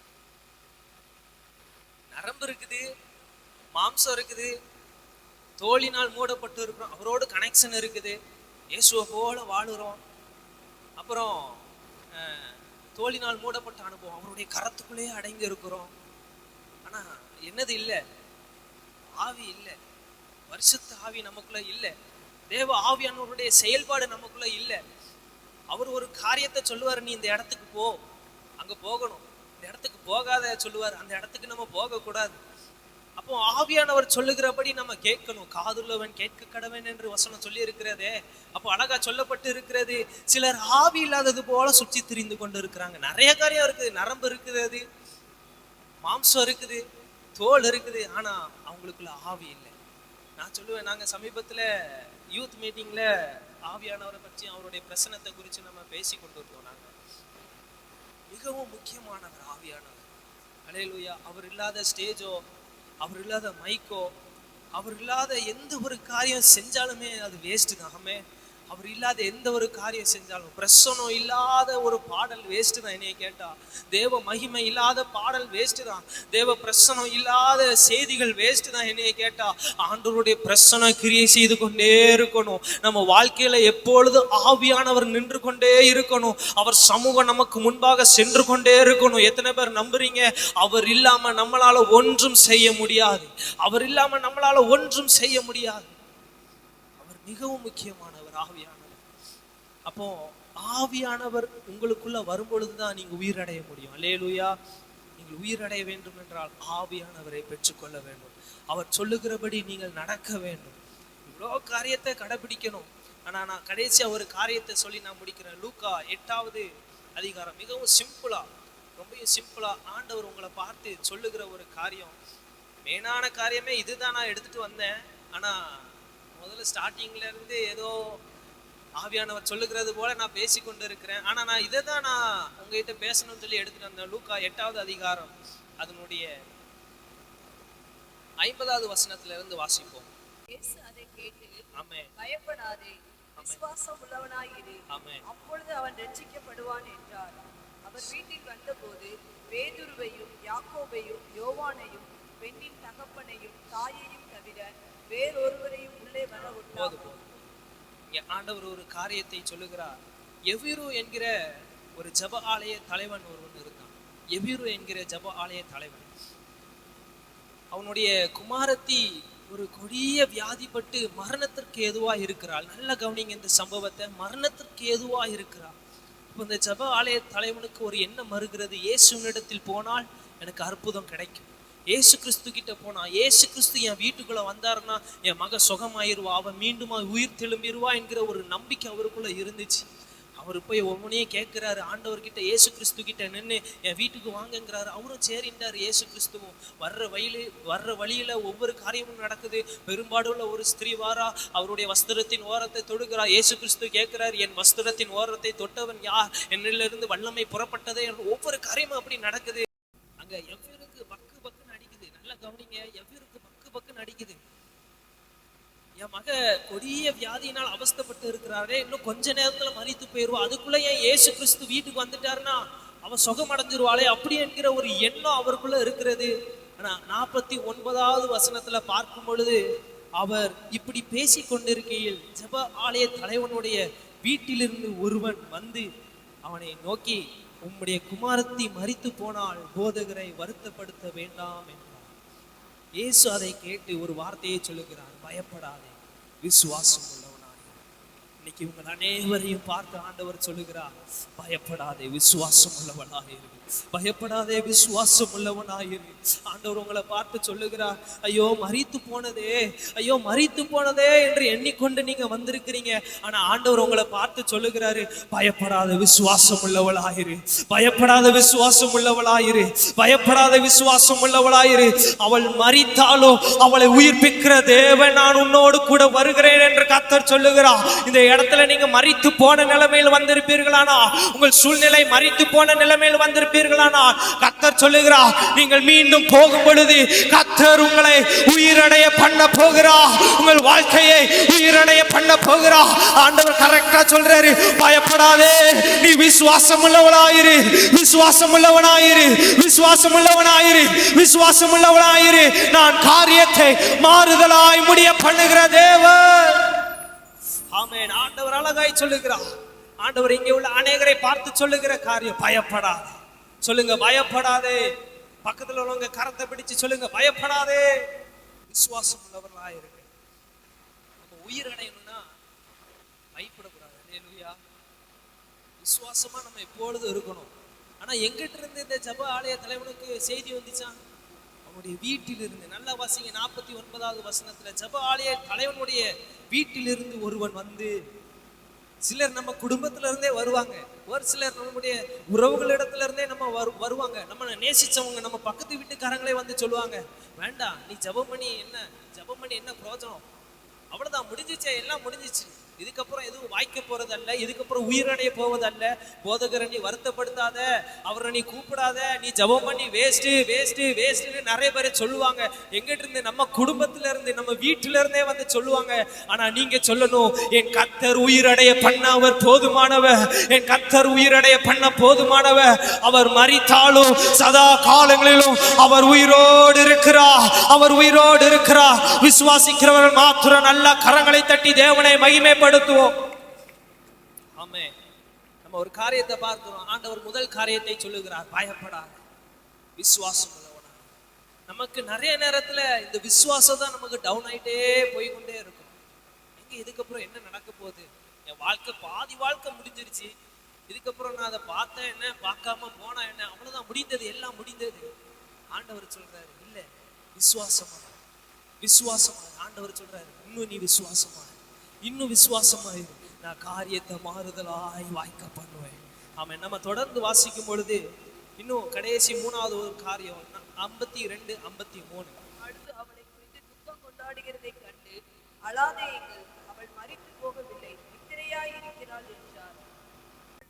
நரம்பு இருக்குது, மாம்சம் இருக்குது, தோலினால் மூடப்பட்டு இருக்கிறோம், அவரோட கனெக்ஷன் இருக்குது, இயேசுவை போல வாழுறோம். அப்புறம் தோலினால் மூடப்பட்ட அனுபவம், அவருடைய கரத்துக்குள்ளேயே அடங்கி இருக்கிறோம். ஆனா என்னது இல்லை? ஆவி இல்லை. பரிசுத்த ஆவி நமக்குள்ள இல்லை. தேவ ஆவியானவருடைய செயல்பாடு நமக்குள்ள இல்லை. அவர் ஒரு காரியத்தை சொல்லுவார், நீ இந்த இடத்துக்கு போ, அங்க போகணும். இந்த இடத்துக்கு போகாத சொல்லுவார், அந்த இடத்துக்கு நம்ம போக கூடாது. அப்போ ஆவியானவர் சொல்லுகிறபடி நம்ம கேட்கணும். காதுள்ளவன் கேட்க கடவன் என்று வசனம் சொல்லி இருக்கிறதே. அப்போ அழகா சொல்லப்பட்டு இருக்கிறது. சிலர் ஆவி இல்லாதது போல சுற்றி திரிந்து கொண்டு இருக்கிறாங்க. நிறைய காரியம் இருக்குது, நரம்பு இருக்குது, மாம்சம் இருக்குது, தோல் இருக்குது, ஆனா அவங்களுக்குள்ள ஆவி இல்லை. நான் சொல்லுவேன், நாங்க சமீபத்துல யூத் மீட்டிங்ல ஆவியானவரை பற்றி அவருடைய பிரசனத்தை குறித்து நம்ம பேசி கொண்டு இருக்கோம். நாங்க மிகவும் முக்கியமானவர் ஆவியானவர். அல்லேலூயா. அவர் இல்லாத ஸ்டேஜோ, அவர் இல்லாத மைக்கோ, அவர் இல்லாத எந்த ஒரு காரியம் செஞ்சாலுமே அது வேஸ்ட் தான். அவர் இல்லாத எந்த ஒரு காரியம் செஞ்சாலும், பிரசனம் இல்லாத ஒரு பாடல் வேஸ்ட் தான். என்னைய கேட்டா தேவ மகிமை இல்லாத பாடல் வேஸ்ட் தான். தேவ பிரசனம் இல்லாத செய்திகள் வேஸ்ட் தான். என்னைய கேட்டா ஆண்டவருடைய பிரசனம் கிரியை செய்து கொண்டே இருக்கணும். நம்ம வாழ்க்கையில எப்பொழுதும் ஆவியானவர் நின்று கொண்டே இருக்கணும். அவர் சமூகம் நமக்கு முன்பாக சென்று கொண்டே இருக்கணும். எத்தனை பேர் நம்புறீங்க? அவர் இல்லாம நம்மளால ஒன்றும் செய்ய முடியாது. அவர் இல்லாம நம்மளால ஒன்றும் செய்ய முடியாது. அவர் மிகவும் முக்கியமானவர் ஆவியானவர். அப்போ ஆவியானவர் உங்களுக்குள்ள வரும்பொழுதுதான் நீங்க உயிரடைய முடியும். அல்லேலூயா. நீங்கள் உயிரடைய வேண்டும் என்றால் ஆவியானவரை பெற்றுக்கொள்ள வேண்டும். அவர் சொல்லுகிறபடி நீங்கள் நடக்க வேண்டும். இவ்வளோ காரியத்தை கடைபிடிக்கணும். ஆனா நான் கடைசியா ஒரு காரியத்தை சொல்லி நான் முடிக்கிறேன். லூக்கா 8வது அதிகாரம், மிகவும் சிம்பிளா, ரொம்ப சிம்பிளா ஆண்டவர் உங்களை பார்த்து சொல்லுகிற ஒரு காரியம். மெயினான காரியமே இதுதான் நான் எடுத்துட்டு வந்தேன். ஆனா முதல்ல ஸ்டார்டிங்ல இருந்து ஏதோ ஆவியானவர் சொல்லுகிறது போல நான் பேசி கொண்டு இருக்கிறேன். ஆனா நான் இதை தான் நான் உங்ககிட்ட பேசணும்னு சொல்லி எடுத்துட்டு வந்தேன். லூக்கா 8வது அதிகாரம் அதனுடைய 50வது வசனத்துல இருந்து வாசிப்போம். இயேசு அதை கேட்டு, ஆமென், பயப்படாதே, விசுவாசம் உள்ளவனாயிரு, ஆமென், அப்பொழுது அவன் ரட்சிக்கப்படுவான் என்றார். அவர் வீட்டில் வந்தபோது பேதுருவையும் யாக்கோபையும் யோவானையும் பெண்ணின் தகப்பனையும் தாயையும் தவிர வேறொருவரையும் உள்ளே வர விட்டார். ஆண்டவர் ஒரு காரியத்தை சொல்லுகிறார். எவிரு என்கிற ஒரு ஜப ஆலய தலைவன் ஒருவன் இருந்தான். எவிரு என்கிற ஜப ஆலய தலைவன், அவனுடைய குமாரத்தி ஒரு கொடிய வியாதிப்பட்டு மரணத்திற்கு ஏதுவா இருக்கிறாள். நல்ல கவனிங்க இந்த சம்பவத்தை, மரணத்திற்கு ஏதுவா இருக்கிறாள். இப்போ இந்த ஜப ஆலய தலைவனுக்கு ஒரு எண்ணம் வருகிறது, இயேசுவினிடத்தில் போனால் எனக்கு அற்புதம் கிடைக்கும். ஏசு கிறிஸ்து கிட்ட போனா, ஏசு கிறிஸ்து என் வீட்டுக்குள்ள வந்தாருன்னா என் மக சுகமாயிருவா, அவன் மீண்டுமா உயிர் தெழும்பிடுவா என்கிற ஒரு நம்பிக்கை அவருக்குள்ள இருந்துச்சு. அவர் போய் ஒவ்வொன்றையும் கேட்கிறாரு ஆண்டவர்கிட்ட, ஏசு கிறிஸ்து கிட்ட நின்று என் வீட்டுக்கு வாங்கங்கிறாரு. அவரும் சரின்றார். ஏசு கிறிஸ்துவும் வர்ற வழியில ஒவ்வொரு காரியமும் நடக்குது. பெரும்பாடுள்ள ஒரு ஸ்திரீ வாரா, அவருடைய வஸ்திரத்தின் ஓரத்தை தொடுகிறார். ஏசு கிறிஸ்து கேட்கிறார், என் வஸ்திரத்தின் ஓரத்தை தொட்டவன் யார்? என்னிலிருந்து வல்லமை புறப்பட்டதே. ஒவ்வொரு காரியமும் அப்படி நடக்குது. அங்க எவ்விருக்கு பக்கு பக்குன்னு அடிக்குது. நல்லா கவனிங்க, எவ்விருக்கு பக்கு பக்குன்னு அடிக்குது. என் மக கொடிய வியாதியினால் அவஸ்தைப்பட்டு இருக்கிறாரே, இன்னும் கொஞ்ச நேரத்துல மரித்து போயிருவா, அதுக்குள்ள ஏன் ஏசு கிறிஸ்து வீட்டுக்கு வந்துட்டாருன்னா அவ சுகம் அடைஞ்சிருவாளே அப்படி என்கிற ஒரு எண்ணம் அவருக்குள்ள இருக்கிறது. ஆனா 49வது வசனத்துல பார்க்கும் பொழுது, அவர் இப்படி பேசி கொண்டிருக்கையில் ஜெப ஆலய தலைவனுடைய வீட்டிலிருந்து ஒருவன் வந்து அவனை நோக்கி, உம்முடைய குமாரத்தி மரித்து போனால் போதகரை வருத்தப்படுத்த வேண்டாம் என்றார். இயேசு அதை கேட்டு ஒரு வார்த்தையை சொல்லுகிறார், பயப்படாதே, விசுவாசம் உள்ளவனாய். இன்னைக்கு உங்கள் அனைவரையும் பார்த்து ஆண்டவர் சொல்லுகிறார், பயப்படாதே, விசுவாசம் உள்ளவனாயிரு, பயப்படாதே, விசுவாசம் உள்ளவனாயிரு. ஆண்டவர் உங்களை பார்த்து சொல்லுகிறார், ஐயோ மரித்து போனதே, ஐயோ மரித்து போனதே என்று எண்ணிக்கொண்டு நீங்க வந்திருக்கிறீங்க. ஆனா ஆண்டவர் உங்களை பார்த்து சொல்லுகிறாரு, பயப்படாத, விசுவாசம் உள்ளவளாயிரு, பயப்படாத, விசுவாசம் உள்ளவளாயிரு, பயப்படாத, விசுவாசம் உள்ளவளாயிரு. அவள் மரித்தாலும் அவளை உயிர்ப்பிக்கிற தேவன் நான் உன்னோடு கூட வருகிறேன் என்று கர்த்தர் கர்த்தர் சொல்லுகிறார், இந்த இடத்துல நீங்க மரித்து போன நிலைமையில் வந்திருப்பீர்களானா, உங்கள் சூழ்நிலை மரித்து போன நிலைமையில் வந்திருப்பீர்களானா, கர்த்தர் சொல்லுகிறார், நீங்கள் மீண்டும் போகும் பொழுது கர்த்தர் உங்களை உயிரடைய பண்ண போகிறார், உங்கள் வாழ்க்கையை உயிரடைய பண்ண போகிறார். ஆண்டவர் கரெக்டா சொல்றாரு, பயப்படாதே, நீ விசுவாசம் உள்ளவனாயிரு, விசுவாசம் உள்ளவனாயிரு, விசுவாசம் உள்ளவனாயிரு, விசுவாசம் உள்ளவனாயிரு. நான் காரியத்தை மாறுதலாய் முடிய பண்ணுகிற தேவன். ஆமென். ஆண்டவர் அழகாய் சொல்லுகிறார். ஆண்டவர் இங்கே உள்ள அநேகரை பார்த்து சொல்லுகிற காரியம், பயப்படாதே. சொல்லுங்க, பயப்படாதே. பக்கத்துல உள்ளவங்க கரத்தை பிடிச்சு சொல்லுங்க, பயப்படாதே, விசுவாசம் உள்ளவர்களாயிருங்க. நம்ம உயிர் அடையணும்னா பயப்படக்கூடாது. அல்லேலூயா. விசுவாசமா நம்ம எப்பொழுதும் இருக்கணும். ஆனா எங்கிட்ட இருந்து இந்த ஜப ஆலய தலைவனுக்கு செய்தி வந்துச்சான்? அவனுடைய வீட்டிலிருந்து. நல்லா வாசிங்க 49வது வசனத்துல, ஜப ஆலய தலைவனுடைய வீட்டிலிருந்து ஒருவன் வந்து, சிலர் நம்ம குடும்பத்துல இருந்தே வருவாங்க, ஒரு சிலர் நம்முடைய உறவுகளிடத்துல இருந்தே நம்ம வருவாங்க. நம்ம நேசிச்சவங்க நம்ம பக்கத்து வீட்டுக்காரங்களே வந்து சொல்லுவாங்க, வேண்டாம் நீ ஜபம் பண்ணி என்ன பிரயோஜனம், அவ்வளவுதான், முடிஞ்சிச்சே, எல்லாம் முடிஞ்சிச்சு, இதுக்கப்புறம் எதுவும் வாய்க்க போறதல்ல, இதுக்கப்புறம் உயிரடைய போவதல்ல, போதகரை நீ வருத்தப்படுத்தாத, அவரை நீ கூப்பிடாத, நீ ஜபம் பண்ணி வேஸ்ட் நிறைய பேர் சொல்லுவாங்க. எங்கிட்ட இருந்து? நம்ம குடும்பத்துல இருந்து, நம்ம வீட்டுல இருந்தே வந்து சொல்லுவாங்க. ஆனா நீங்க சொல்லணும், என் கர்த்தர் உயிரடைய பண்ண அவர் போதுமானவர், என் கர்த்தர் உயிரடைய பண்ண போதுமானவர், அவர் மரித்தாலும் சதா காலங்களிலும் அவர் உயிரோடு இருக்கிறார், அவர் உயிரோடு இருக்கிறார். விசுவாசிக்கிறவர்கள் மாத்திரம் நல்ல கரங்களை தட்டி தேவனை மகிமைப்படுத்துவோம். ஆமென். நம்ம ஒரு காரியத்தை பார்க்கிறோம். ஆண்டவர் முதல் காரியத்தை சொல்லுகிறார், பயப்படாத, விசுவாசம் உள்ளவனா. நமக்கு நிறைய நேரத்துல இந்த விசுவாசம் தான் நமக்கு டவுன் ஆயிட்டே போய்கொண்டே இருக்கும். எங்க இதுக்கப்புறம் என்ன நடக்க போகுது, என் வாழ்க்கை பாதி வாழ்க்கை முடிஞ்சிருச்சு, இதுக்கப்புறம் நான் அதை பார்த்தேன் என்ன, பார்க்காம போனா என்ன, அவ்வளவுதான், முடிந்தது, எல்லாம் முடிந்தது. ஆண்டவர் சொல்றாரு, இல்ல, விசுவாசமா விசுவாசமா. ஆண்டவர் சொல்றாரு, இன்னும் நீ விசுவாசமா, இன்னும் விசுவாசமாயிரு, நான் காரியத்தை மாறுதலாய் வாய்க்க பண்ணுவேன். ஆமென். நம்ம தொடர்ந்து வாசிக்கும் பொழுது இன்னும் கடைசி மூணாவது ஒரு காரியம் 52, 53. அடுத்து அவளை குறித்து துக்கம் கொண்டாடுகிறதை கண்டு, அழாதேயுங்கள், அவள் மரித்து போகவில்லை, நித்திரையாய் இருக்கிறாள் என்றார்.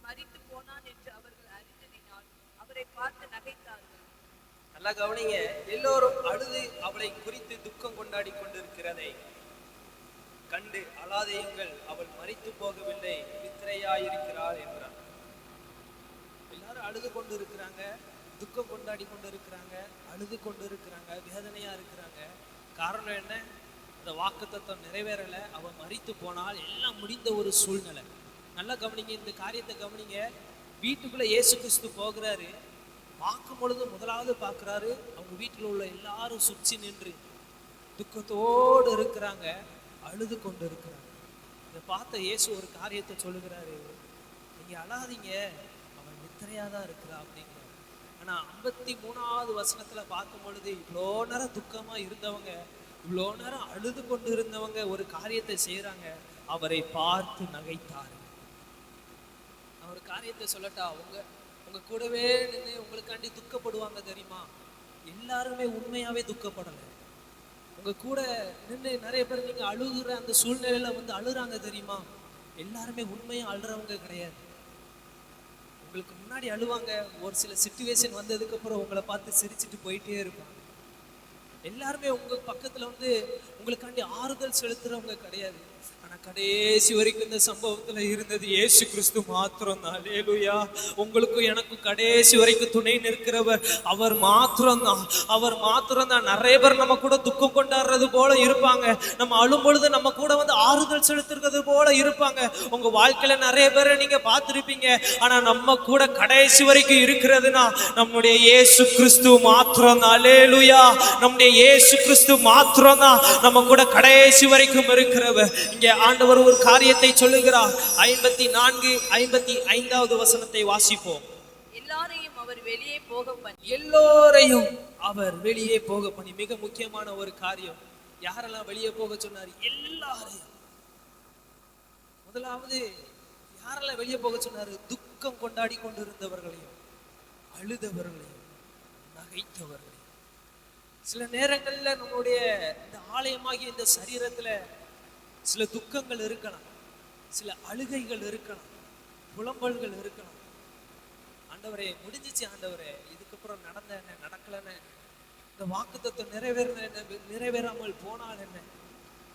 மரித்து போனான் என்று அவர்கள் அறிந்ததினால் அவரை பார்த்து நகைத்தார்கள். நல்லா கவனிங்க, எல்லோரும் அழுது அவளை குறித்து துக்கம் கொண்டாடி கொண்டிருக்கிறதை கண்டு, அழாதேயுங்கள், அவள் மரித்து போகவில்லை, நித்திரையாயிருக்கிறாள் என்றார். எல்லாரும் அழுது கொண்டு இருக்கிறாங்க, துக்கம் கொண்டாடி கொண்டு இருக்கிறாங்க, அழுது கொண்டு இருக்கிறாங்க, வேதனையா இருக்கிறாங்க. காரணம் என்ன? அந்த வாக்குத்தத்தம் நிறைவேறல, அவள் மரித்து போனால், எல்லாம் முடிந்த ஒரு சூழ்நிலை. நல்லா கவனிங்க, இந்த காரியத்தை கவனிங்க. வீட்டுக்குள்ள இயேசு கிறிஸ்து போகிறாரு, பார்க்கும் பொழுது முதலாவது பார்க்கிறாரு, அவங்க வீட்டில் உள்ள எல்லாரும் சுற்றி நின்று துக்கத்தோடு இருக்கிறாங்க, அழுது கொண்டு இருக்கிறாங்க. இதை பார்த்த இயேசு ஒரு காரியத்தை சொல்லுகிறாரு, நீங்க அழாதீங்க, அவன் நித்திரையா தான் இருக்கிறா அப்படிங்கிறார். ஆனா 53வது வசனத்துல பார்க்கும் பொழுது, இவ்வளோ நேரம் துக்கமா இருந்தவங்க, இவ்வளோ நேரம் அழுது கொண்டு இருந்தவங்க ஒரு காரியத்தை செய்யறாங்க, அவரை பார்த்து நகைத்தார். நான் ஒரு காரியத்தை சொல்லட்டா, உங்க கூடவே நின்று உங்களுக்காண்டி துக்கப்படுவாங்க தெரியுமா? எல்லாருமே உண்மையாவே துக்கப்படலை. உங்க கூட நின்று நிறைய பேர் நீங்க அழுகுற அந்த சூழ்நிலையில வந்து அழுறாங்க தெரியுமா? எல்லாருமே உண்மையா அழுறவங்க கிடையாது. உங்களுக்கு முன்னாடி அழுவாங்க, ஒரு சில சிச்சுவேஷன் வந்ததுக்கு அப்புறம் உங்களை பார்த்து சிரிச்சுட்டு போயிட்டே இருப்பாங்க. எல்லாருமே உங்க பக்கத்துல வந்து உங்களுக்காண்டி ஆறுதல் செலுத்துறவங்க கிடையாது. ஆனா கடைசி வரைக்கும் இந்த சம்பவத்துல இருந்தது இயேசு கிறிஸ்து மாத்திரம் தான். அல்லேலூயா. உங்களுக்கும் எனக்கும் கடைசி வரைக்கும் துணை நிற்கிறவர் அவர் மாத்திரம் தான், அவர் மாத்திரம் தான். நிறைய பேர் நம்ம கூட துக்கம் கொண்டாடுறது போல இருப்பாங்க, நம்ம அழும் பொழுது நம்ம கூட வந்து ஆறுதல் செலுத்துறது போல இருப்பாங்க. உங்க வாழ்க்கையில நிறைய பேரை நீங்க பார்த்திருப்பீங்க. ஆனா நம்ம கூட கடைசி வரைக்கும் இருக்கிறதுனா நம்முடைய இயேசு கிறிஸ்து மாத்திரம் தான். அல்லேலூயா. நம்முடைய இயேசு கிறிஸ்து மாத்திரம் தான் நம்ம கூட கடைசி வரைக்கும் இருக்கிறவர். இங்கே ஆண்டவர் ஒரு காரியத்தை சொல்லுகிறார். 54, 55வது வசனத்தை வாசிப்போம். எல்லாரையும் அவர் வெளியே போக பண்ணி, எல்லோரையும் அவர் வெளியே போக பண்ணி. மிக முக்கியமான ஒரு காரியம். யாரெல்லாம் வெளியே போக சொன்னார்? எல்லாரையும். முதலாவது யாரெல்லாம் வெளியே போக சொன்னாரு? துக்கம் கொண்டாடி கொண்டிருந்தவர்களையும், அழுதவர்களையும், நகைத்தவர்களையும். சில நேரங்கள்ல நம்மளுடைய இந்த ஆலயமாகிய இந்த சரீரத்துல சில துக்கங்கள் இருக்கலாம், சில அழுகைகள் இருக்கலாம், புலம்பல்கள் இருக்கலாம். ஆண்டவரே முடிஞ்சிச்சு ஆண்டவரே, இதுக்கப்புறம் நடந்த என்ன நடக்கலன்னு, இந்த வாக்குத்தத்தம் நிறைவேறாமல் போனால் என்ன,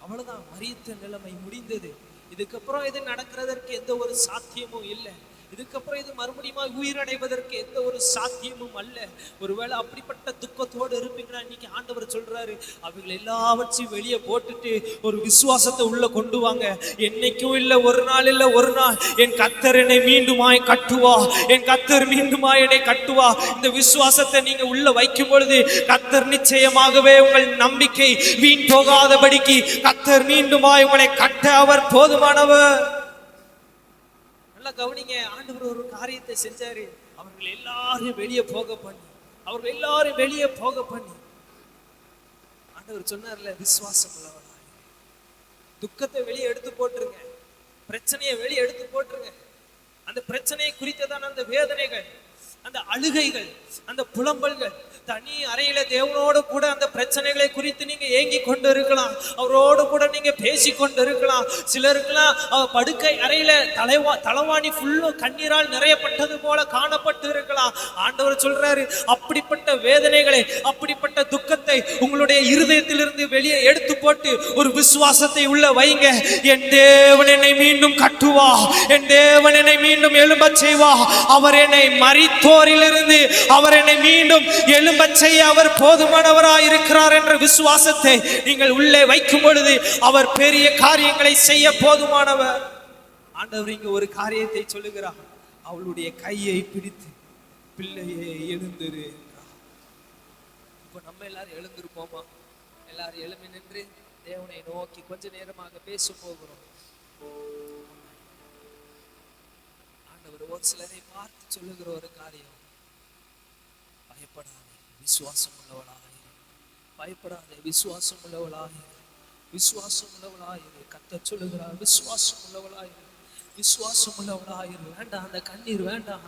அவ்வளவுதான், மரித்த நிலைமை முடிந்தது. இதுக்கப்புறம் இது நடக்கிறதற்கு எந்த ஒரு சாத்தியமும் இல்லை. இதுக்கப்புறம் இது மறுபடியும் உயிரடைவதற்கு எந்த ஒரு சாத்தியமும் அல்ல. ஒருவேளை அப்படிப்பட்ட துக்கத்தோடு இருப்பீங்கன்னா இன்னைக்கு ஆண்டவர் சொல்றாரு, அவைகள் எல்லாவற்றையும் வெளியே போட்டுட்டு ஒரு விசுவாசத்தை உள்ள கொண்டு வாங்க. என்னைக்கும் இல்லை, ஒரு நாள் இல்லை, ஒரு நாள் என் கர்த்தர் என்னை மீண்டுமாய் கட்டுவா, என் கர்த்தர் மீண்டுமாய் என்னை கட்டுவா. இந்த விசுவாசத்தை நீங்க உள்ள வைக்கும் பொழுது கர்த்தர் நிச்சயமாகவே உங்கள் நம்பிக்கை வீண் போகாதபடிக்கு கர்த்தர் மீண்டுமாய் உங்களை கட்ட அவர் போதுமானவர். கவனிங்க, ஆண்டவர் ஒரு காரியத்தை செஞ்சாரு. அவர்கள் எல்லாரும் வெளியே போக பண்ணி ஆண்டவர் சொன்னார்ல, விசுவாசம் உள்ளவனாய். துக்கத்தை வெளியே எடுத்து போட்டுருங்க, பிரச்சனையை வெளியே எடுத்து போட்டுருங்க. அந்த பிரச்சனையை குறித்ததான அந்த வேதனைகள், அந்த அழுகைகள், அந்த புலம்பல்கள், தனி அறையில தேவனோடு கூட அந்த பிரச்சனைகளை குறித்து நீங்க ஏங்கி கொண்டு இருக்கலாம், அவரோடு கூட நீங்க பேசி கொண்டு இருக்கலாம். சிலருக்குலாம் படுக்கை அறையில தலைவாணி ஃபுல்லும் கண்ணீரால் நிறையப்பட்டது போல காணப்பட்டு இருக்கலாம். ஆண்டவர் சொல்றாரு, அப்படிப்பட்ட வேதனைகளை, அப்படிப்பட்ட துக்கத்தை உங்களுடைய இருதயத்திலிருந்து வெளியே எடுத்து போட்டு ஒரு விசுவாசத்தை உள்ள வைங்க. என் தேவன் என்னை மீண்டும் கட்டுவா, என் தேவன் என்னை மீண்டும் எழும்பச் செய்வா, அவர் என்னை மரித்தோரிலிருந்து அவர் என்னை மீண்டும் எழும்ப செய்ய அவர் போதுமானவராய் இருக்கிறார் என்ற விசுவாசத்தை நீங்கள் உள்ளே வைக்கும் பொழுது அவர் பெரிய காரியங்களை செய்ய போதுமானவர். ஆண்டவர் இங்க ஒரு காரியத்தை சொல்லுகிறார், அவளுடைய கையை பிடித்து பிள்ளையே எழுந்திரு. இப்ப நம்ம எல்லாரும் எழுந்திருப்போமா? எல்லாரும் எழும்பி நின்று தேவனை நோக்கி கொஞ்ச நேரமாக பேச போகிறோம். ஆண்டவர் ஒரு சிலரை பார்த்து சொல்லுகிற ஒரு காரியம், பயப்படாதே, விசுவாசம் உள்ளவளாயிரு. பயப்படாதே, விசுவாசம் உள்ளவளாயிரு. விசுவாசம் உள்ளவளாயிரு. கர்த்தர் சொல்லுகிறார், விசுவாசம் உள்ளவளாயிரு, விசுவாசம் உள்ளவளாயிரு. வேண்டாம் அந்த கண்ணீர் வேண்டாம்,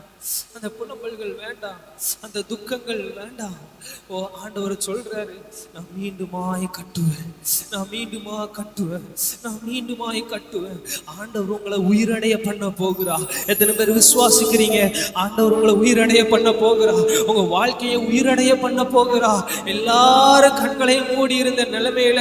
அந்த புலம்பல்கள் வேண்டாம், அந்த துக்கங்கள் வேண்டாம். ஓ, ஆண்டவர் சொல்றாரு, நான் மீண்டுமாய் கட்டுவேன், நான் மீண்டுமா கட்டுவேன், நான் மீண்டுமாய் கட்டுவேன். ஆண்டவர் உங்களை உயிரடைய பண்ண போகிறா. எத்தனை பேர் விசுவாசிக்கிறீங்க? ஆண்டவர் உங்களை உயிரடைய பண்ண போகிறா, உங்க வாழ்க்கையை உயிரடைய பண்ண போகிறா. எல்லாரும் கண்களையும் மூடி இருந்த நிலைமையில,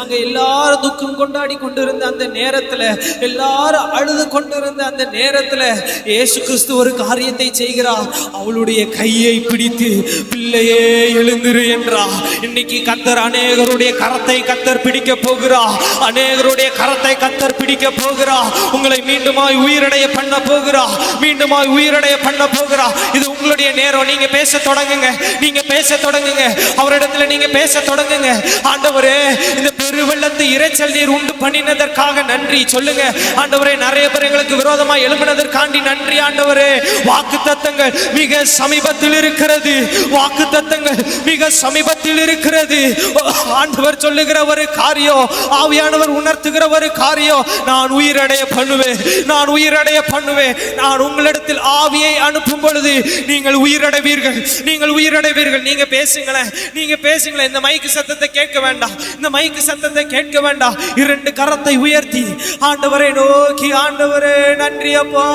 அங்க எல்லாரும் துக்கம் கொண்டாடி கொண்டிருந்த அந்த நேரத்துல, எல்லாரும் அழுது கொண்டிருந்த அந்த நேரத்துல இயேசு கிறிஸ்து ஒரு காரியத்தை செய்கிறார். அவளுடைய கையை பிடித்து பிள்ளையே எழுந்திரு என்றார். இன்னைக்கு கர்த்தர் அநேகருடைய கரத்தை கர்த்தர் பிடிக்க போகிறார், அநேகருடைய கரத்தை கர்த்தர் பிடிக்க போகிறார். உங்களை மீண்டுமாய் உயிரடைய பண்ண போகிறார், மீண்டுமாய் உயிரடைய பண்ண போகிறார். இது உங்களுடைய நேரம். நீங்க பேச தொடங்குங்க, நீங்க பேச தொடங்குங்க, அவரிடத்துல நீங்க பேச தொடங்குங்க. ஆண்டவரே, இந்த பெருவெள்ளத்தை இரைச்சல் நீர் உண்டு பண்ணினதற்காக நன்றி சொல்லுங்க. ஆண்டவரே, நிறைய பேர் எங்களுக்கு விரோதமாக எழும்பினதற்காண்டி நன்றி. ஆண்டவரே, வாக்குத்தத்தங்கள் மிக சமீபத்தில் இருக்கிறது, வாக்குத்தத்தங்கள் மிக சமீபத்தில் இருக்கிறது. ஆண்டவர் சொல்லுகிற ஒரு காரியம், ஆவியானவர் உணர்த்துகிற ஒரு காரியம், நான் உயிரடைய பண்ணுவேன், நான் உயிரடைய பண்ணுவேன். நான் உங்களிடத்தில் ஆவியை அனுப்பும் பொழுது நீங்கள் உயிரடைவீர்கள், நீங்கள் உயிரடைவீர்கள். நீங்க பேசுங்களேன், நீங்க பேசுங்களேன். இந்த மைக்கு சத்தத்தை கேட்க வேண்டாம், இந்த மைக்கு சத்தத்தை கேட்க வேண்டாம். இரண்டு கரத்தை உயர்த்தி ஆண்டவரை நோக்கி, ஆண்டவரே நன்றி அப்பா,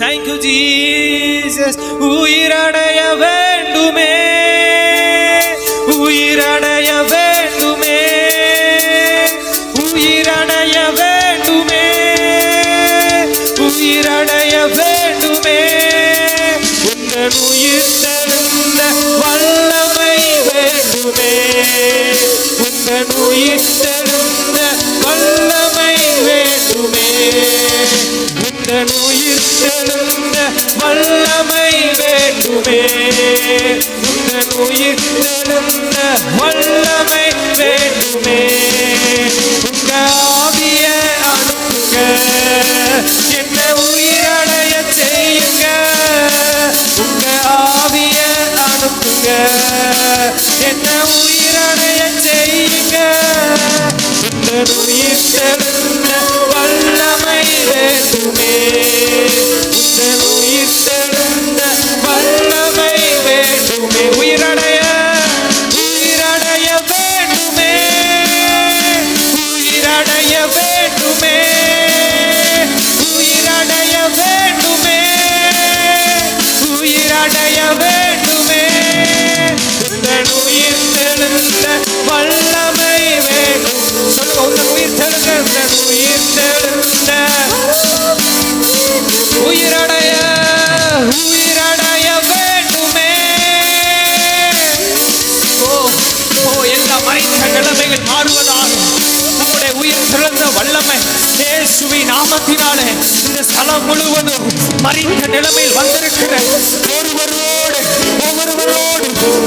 thank you Jesus. உயிரடைய வேண்டுமே, உயிரடைய வேண்டுமே, உயிரடைய வேண்டுமே, உயிரடைய வேண்டுமே. உங்கள் உயிர் தருந்த வல்லமை வேண்டுமே, உங்கள் உயிர் தருந்த வல்லமை வேண்டுமே, உங்கள் உயிர் தருந்த வல்லமை வேண்டுமே, உங்கள் உயிர் தருந்த வல்லமை வேண்டுமே. உங்க ஆவிய அனுப்புங்க, என்ன உயிரடைய செய்யுங்க. உங்க ஆவிய அனுப்புங்க, என்ன உயிரடைய செய்யுங்க. உங்கள் உயிர் தருந்த வல்லமை வேண்டுமே, உங்கள் உயிர் தருந்த வல்லமை வேண்டுமே. உயிரடைய, உயிரடைய வேண்டுமே, காலம் முழுவதும் மறித்த நிலைமையில் வந்திருக்கிற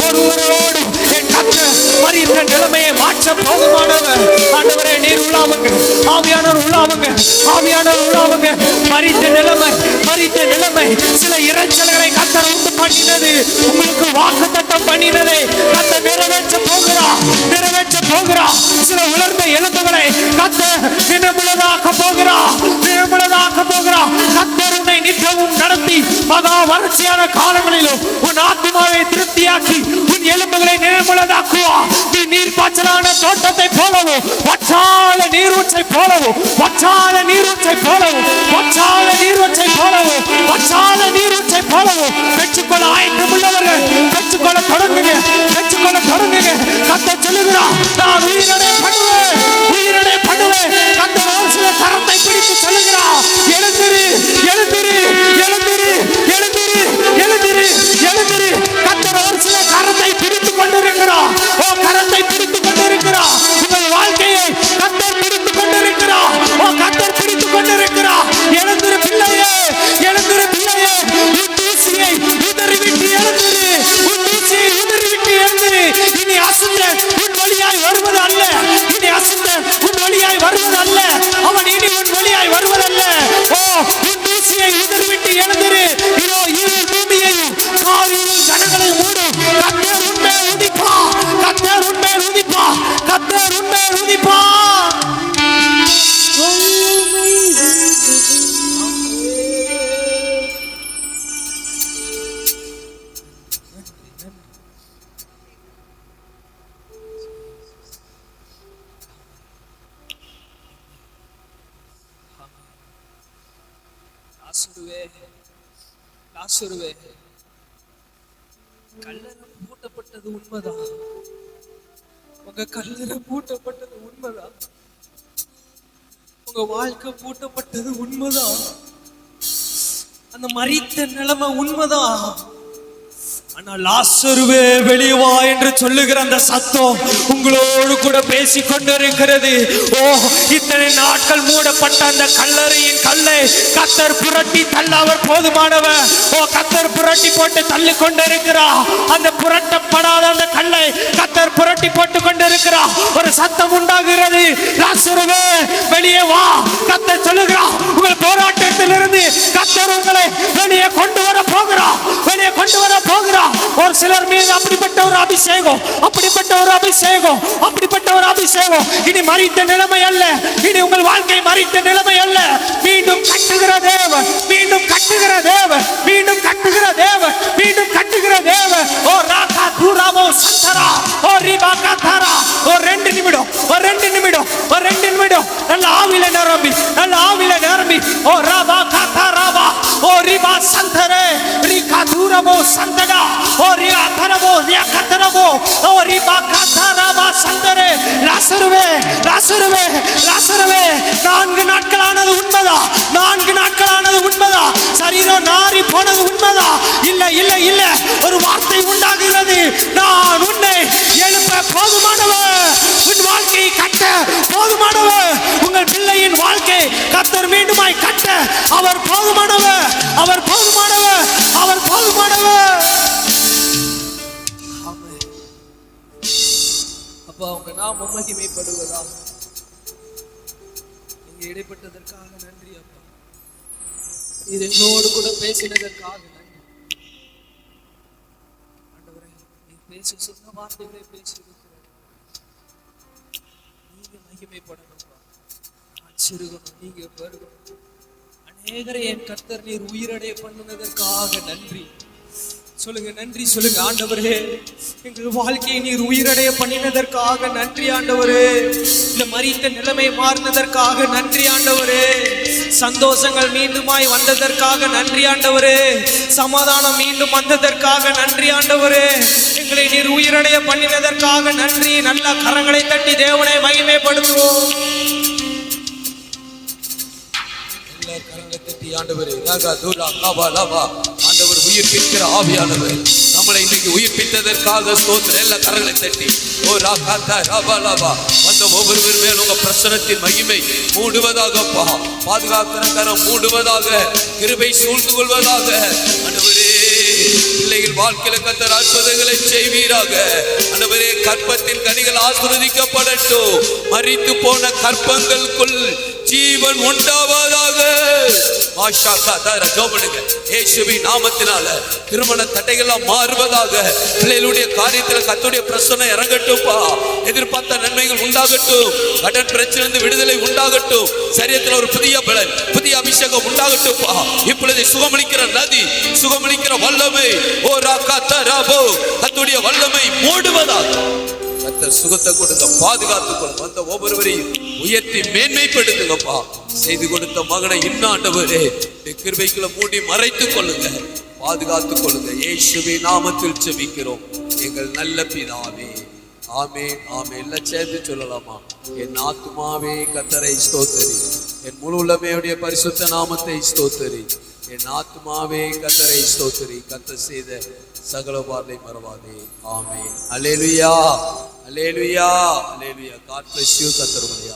ஒருவரோடு என் கர்த்தர் மறித்த நிலைமையை மாற்ற போதுமானவர். ஆண்டவரே நீர் உள்ளாவுங்க, ஆவியானவர் உள்ளாவுங்க, ஆவியானவர் உள்ளாவுங்க. மறித்த நிலைமை சில இறைச்சல்களை கர்த்தர் உண்டு பண்ணினது, உங்களுக்கு வாக்குத்தத்தம் பண்ணினதை கர்த்தர் நிறைவேற்ற போகிறா. சில உலர்ந்த எலும்புகளை கர்த்தர் நிர்மூலமாக்க போகிறா. கர்த்தர் உன்னை நித்தமும் நடத்தி மகா வறட்சியான காலங்களிலும் உன் ஆத்மாவை திருப்தியாக்கி உன் எலும்புகளை நிர்மூலமாக்குவா. நீ நீர்ப்பாய்ச்சலான தோட்டத்தை போலவும் வற்றாத நீரூற்றை போலவும் பெற்றுக்கொள்ள ஆயத்தமுள்ளவர்கள் பெற்றுக்கொள்ள தொடங்குங்க. கர்த்தர் சொல்லுகிறார், நான் உயிரடை பண்ணுவேன். கர்த்தர் ஒரு சில கரத்தை பிடித்து சொல்லுகிறார், எழுந்திரு. கர்த்தர் ஒரு சில கரத்தை பிடித்துக் கொண்டிருக்கிறார். உங்கள் வாழ்க்கையை கர்த்தர் பிடித்துக் கொண்டிருக்கிறார். எழுந்திரு பிள்ளையே, உன் தூசியை உதறிவிட்டு எழுந்திரு. இனி அசந்த உன் வழியாய் வருவது அல்ல. அவன் இனி உன் வழியாய் வருவதல்ல. உன் தூசியை உதறிவிட்டு எழுந்திரு. இதோ இரு பூமியையும் காரிருள் ஜனங்களை மூடும். கர்த்தர் உன்மேல் உதிப்பா. லாசருவே, கல்லறை பூட்டப்பட்டது உண்மைதான். உங்க கல்லறை பூட்டப்பட்டது உண்மைதான். உங்க வாழ்க்கை பூட்டப்பட்டது உண்மைதான். அந்த மரித்த நிலைமை உண்மைதான். ஆனா லாசருவே வெளியே வா என்று சொல்லுகிற அந்த சத்தம் உங்களோடு கூட பேசிக் கொண்டிருக்கிறது. இத்தனை நாட்கள் மூடப்பட்ட அந்த கல்லறையின் கல்லை கர்த்தர் புரட்டி தள்ள அவர் போதுமானவர். கர்த்தர் புரட்டி போட்டு தள்ளி கொண்டிருக்கிறார். அந்த புரட்டப்படாத அந்த கல்லை கர்த்தர் புரட்டி போட்டு கொண்டிருக்கிறார். ஒரு சத்தம் உண்டாகிறது, லாசருவே வெளியே வா. கர்த்தர் சொல்லுகிறார், உங்கள் போராட்டத்திலிருந்து கர்த்தர் உங்களை வெளியே கொண்டு வர போகிறார். ஒரு சிலர் மீது அப்படிப்பட்ட ஒரு அபிஷேகம். இனி மரித்த நிலைமை அல்ல, இனி உங்கள் வாழ்க்கை மரித்த நிலைமை அல்ல. மீண்டும் கட்டுகிற தேவன். ஓ ராகா தூராமோ சந்தரா, ஓ ரிபாகா தாரா. ஒரு ரெண்டு நிமிடம் நல்ல ஆவில நிரம்பி ஓ ராபாகா தாராபா, ஓ ரிபா சந்தரே ரிகா தூராமோ சந்தடா, ஓ ரியா தரமோ ரியா கதரமோ, ஓ ரிபாகா தாராபா சந்தரே. லாசருவே 4 நாட்களானது உண்மைதான். சரீரம் நாறி போனது உண்மைதான். இல்ல ஒரு வார்த்தை உண்டாகிறது, நான் உன்னை எழுப்ப போதுமானவர். உன் வாழ்க்கையை கட்ட போதுமானவர். உங்கள் பிள்ளையின் வாழ்க்கை கர்த்தர் மீண்டுமாய் கட்ட அவர் போதுமானவர். அப்பா உங்க நாமம் மகிமைப்படுவதா. நீங்க இடைப்பட்டதற்காக நன்றி அப்பா. இது என்னோடு கூட பேசினதற்காக நன்றி ஆண்டவரே. நீ பேச சொன்ன வார்த்தைகளை பேசியிருக்கிறார். நீங்க மகிமைப்படணும்ப்பா. நான் சிறுகணும், நீங்க பெருகணும். அநேகரை என் கர்த்தர் நீர் உயிரடைய பண்ணினதற்காக நன்றி சொல்லுங்க. ஆண்டவரே, எங்கள் வாழ்க்கையை நீர் உயிரடைய பண்ணினதற்காக நன்றி ஆண்டவரே. இந்த மரித்த நிலைமை மாறினதற்காக நன்றி ஆண்டவரே. சந்தோஷங்கள் மீண்டுமாய் வந்ததற்காக நன்றி ஆண்டவரே. சமாதானம் மீண்டும் வந்ததற்காக நன்றி ஆண்டவரே. எங்களை நீர் உயிரடைய பண்ணினதற்காக நன்றி. நல்ல கரங்களை தட்டி தேவனை மகிமைப்படுத்துவோம். ஆண்டவரே, ஆண்டவர் உயிர் கேட்கிற ஆவியானவர் நம்மளை இன்னைக்கு உயிர்ப்பித்ததற்காக ஸ்தோத்திரம். எல்லா கரங்களை தட்டி ஓ ராகாத்தா ரபாலபா வந்த ஒவ்வொருவர் மேல் உங்க பிரசனத்தின் மகிமை மூடுவதாகப்பா. பாதுகாக்கிற கரம் மூடுவதாக, கிருபை சூழ்ந்து கொள்வதாக. ஆண்டவரே, பிள்ளைகள் வாழ்க்கையில கர்த்தர் அற்புதங்களை செய்வீராக. ஆண்டவரே, கற்பத்தின் கனிகள் ஆசீர்வதிக்கப்படட்டும். மரித்து போன கற்பங்களுக்குள் ஜீவன் உண்டாவதாக. இயேசுவின் நாமத்தினால திருமண தடைகள்லாம் மாறுவதாக. பிள்ளைகளுடைய காரியத்தில் கர்த்தருடைய பிரசன்னம் இறங்கட்டும்பா. எதிர்பார்த்த நன்மைகள் உண்டாகட்டும். கடன் பிரச்சனை விடுதலை உண்டாகட்டும். சரீரத்தில் ஒரு புதிய பலன், புதிய அபிஷேகம் உண்டாகட்டும்பா. இப்பொழுது சுகமளிக்கிற நதி, சுகமளிக்கிற வல்லமை ஓ ராகா தராபோ கர்த்தருடைய வல்லமை மூடுவதாக. கர்த்தர் சுகத்தை கொடுங்க, பாதுகாத்துக் கொள்ளுங்க. வந்த ஒவ்வொருவரையும் உயர்த்தி மேன்மைப்படுத்துங்கப்பா. செய்து கொடுத்த மகனை இன்னாண்டவரே கிருபைக்குள்ள மூடி மறைத்துக் கொள்ளுங்க, பாதுகாத்துக் கொள்ளுங்க. இயேசுவின் நாமத்தில் ஜெபிக்கிறோம் எங்கள் நல்ல பிதாவே. ஆமென், ஆமென். எல்லாம் சேர்ந்து சொல்லலாமா? என் ஆத்துமாவே கர்த்தரை ஸ்தோத்திரி, என் முழு உள்ளமையுடைய பரிசுத்த நாமத்தை ஸ்தோத்திரி. என் ஆத்துமாவே கர்த்தரை ஸ்தோத்திரி, கர்த்தர் செய்த சகல வார்த்தை மறவாதே. ஆமென். அல்லேலூயா, அல்லேலூயா, அல்லேலூயா. God bless you. கர்த்தர் உங்களை